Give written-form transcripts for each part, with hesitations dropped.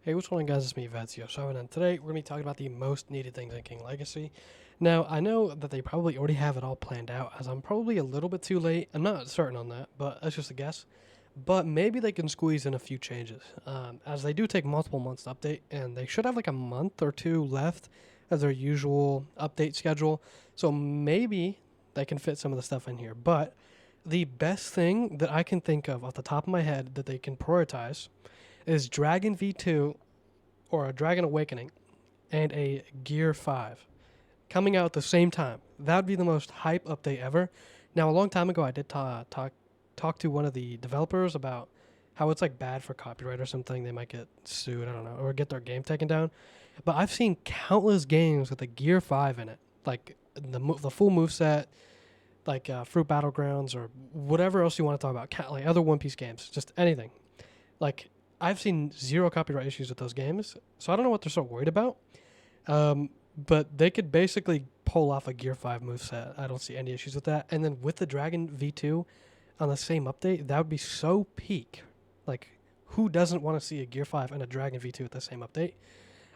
Hey, what's going on, guys? It's me, Vazio7, and today we're going to be talking about the most needed things in King Legacy. Now, I know that they probably already have it all planned out, as I'm probably a little bit too late. I'm not certain on that, but that's just a guess. But maybe they can squeeze in a few changes, as they do take multiple months to update, and they should have like a month or two left as their usual update schedule. So maybe they can fit some of the stuff in here. But the best thing that I can think of off the top of my head that they can prioritize is Dragon V2 or a Dragon Awakening and a Gear 5 coming out at the same time. That would be the most hype update ever. Now, a long time ago, I did talk to one of the developers about how it's like bad for copyright or something. They might get sued, I don't know, or get their game taken down. But I've seen countless games with a Gear 5 in it, like the full moveset, like Fruit Battlegrounds or whatever else you want to talk about, like other One Piece games, just anything. Like, I've seen zero copyright issues with those games, so I don't know what they're so worried about. But they could basically pull off a Gear 5 moveset. I don't see any issues with that. And then with the Dragon V2 on the same update, that would be so peak. Like, who doesn't want to see a Gear 5 and a Dragon V2 with the same update?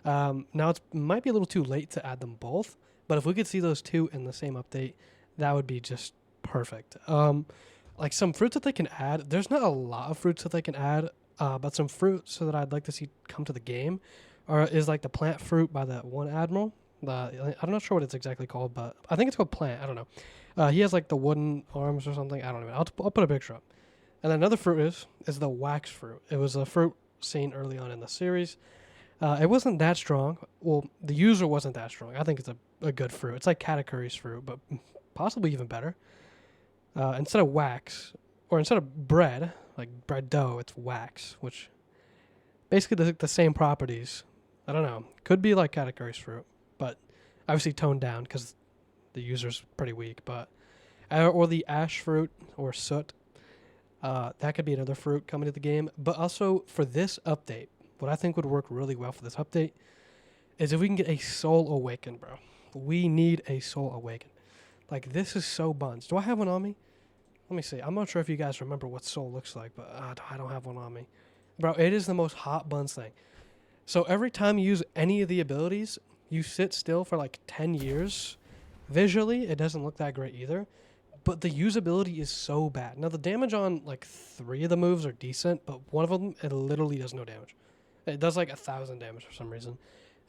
Now, it might be a little too late to add them both, but if we could see those two in the same update, that would be just perfect. Like some fruits that they can add, there's not a lot of fruits that they can add, but some fruits that I'd like to see come to the game is like the plant fruit by that one admiral. I'm not sure what it's exactly called, but I think it's called plant. I don't know. He has like the wooden arms or something. I don't know. I'll put a picture up. And another fruit is the wax fruit. It was a fruit seen early on in the series. It wasn't that strong. Well, the user wasn't that strong. I think it's a good fruit. It's like Katakuri's fruit, but possibly even better. Instead of wax, or instead of bread, like bread dough, it's wax, which basically the same properties. I don't know. Could be like Katakuri's fruit, but obviously toned down because the user's pretty weak. But or the ash fruit or soot. That could be another fruit coming to the game. But also for this update, what I think would work really well for this update is if we can get a Soul Awaken, bro. We need a Soul Awaken. Like, this is so buns. Do I have one on me? Let me see. I'm not sure if you guys remember what Soul looks like, but I don't have one on me. Bro, it is the most hot buns thing. So every time you use any of the abilities, you sit still for like 10 years. Visually, it doesn't look that great either. But the usability is so bad. Now, the damage on like 3 of the moves are decent, but one of them, it literally does no damage. It does like 1,000 damage for some reason.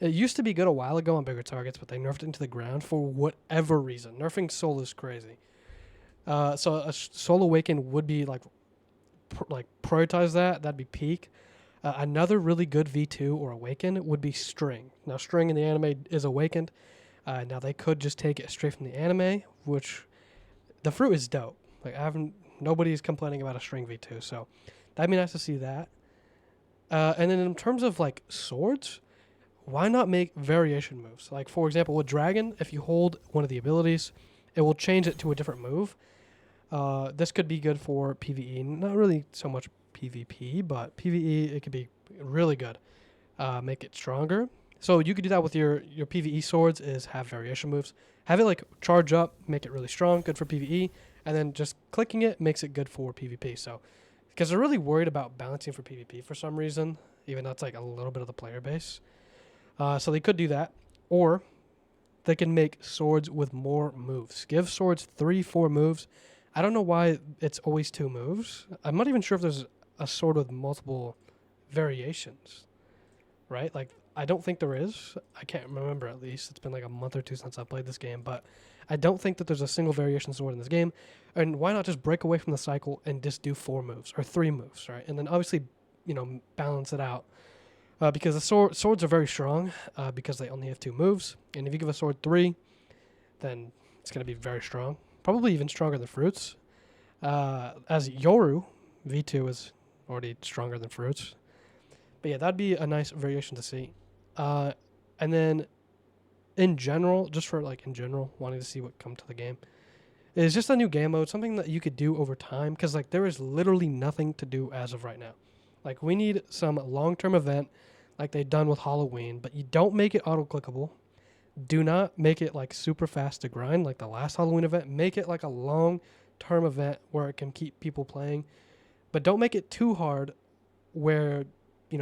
It used to be good a while ago on bigger targets, but they nerfed it into the ground for whatever reason. Nerfing Soul is crazy. So a Soul Awaken would be like prioritize that. That'd be peak. Another really good V2 or Awaken would be String. Now, String in the anime is awakened. Now, they could just take it straight from the anime, which the fruit is dope. Like, nobody's complaining about a String V2, so that'd be nice to see that. And then in terms of like swords, why not make variation moves? Like, for example, with Dragon, if you hold one of the abilities, it will change it to a different move. This could be good for PvE. Not really so much PvP, but PvE, it could be really good. Make it stronger. So you could do that with your PvE swords, is have variation moves. Have it like charge up, make it really strong, good for PvE, and then just clicking it makes it good for PvP. So, because they're really worried about balancing for PvP for some reason, even though it's like a little bit of the player base. So they could do that, or they can make swords with more moves. Give swords 3-4 moves. I don't know why it's always 2 moves. I'm not even sure if there's a sword with multiple variations, right? Like, I don't think there is. I can't remember, at least. It's been like a month or two since I played this game, but I don't think that there's a single variation sword in this game. And why not just break away from the cycle and just do 4 moves or 3 moves, right? And then obviously, balance it out. Because the swords are very strong because they only have 2 moves. And if you give a sword 3, then it's going to be very strong. Probably even stronger than fruits. As Yoru, V2 is already stronger than fruits. But yeah, that'd be a nice variation to see. And then in general, wanting to see what come to the game, is just a new game mode, something that you could do over time. Because like there is literally nothing to do as of right now. Like, we need some long-term event like they've done with Halloween, but you don't make it auto-clickable. Do not make it like super fast to grind like the last Halloween event. Make it like a long-term event where it can keep people playing, but don't make it too hard where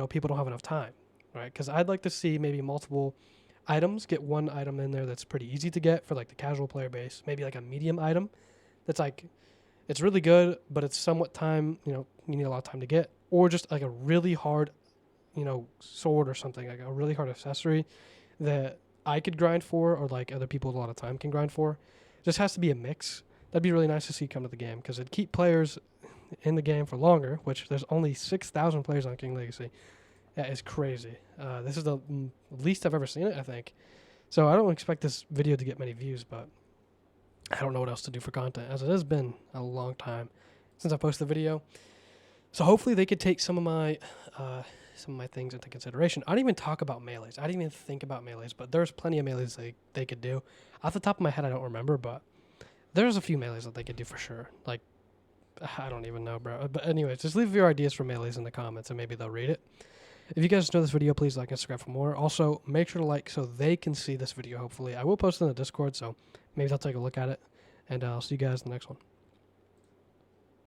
people don't have enough time. right? Because I'd like to see maybe multiple items, get one item in there that's pretty easy to get for like the casual player base, maybe like a medium item that's like it's really good, but it's somewhat time, you need a lot of time to get, or just like a really hard, sword or something, like a really hard accessory that I could grind for, or like other people with a lot of time can grind for. Just has to be a mix. That'd be really nice to see come to the game because it'd keep players in the game for longer, which there's only 6,000 players on King Legacy. That is crazy. This is the least I've ever seen it, I think. So I don't expect this video to get many views, but I don't know what else to do for content, as it has been a long time since I posted the video. So hopefully they could take some of my things into consideration. I didn't even talk about melees. I didn't even think about melees, but there's plenty of melees they could do. Off the top of my head, I don't remember, but there's a few melees that they could do for sure. Like, I don't even know, bro. But anyways, just leave your ideas for melees in the comments, and maybe they'll read it. If you guys enjoyed this video, please like and subscribe for more. Also, make sure to like so they can see this video, hopefully. I will post it in the Discord, so maybe they'll take a look at it. And I'll see you guys in the next one.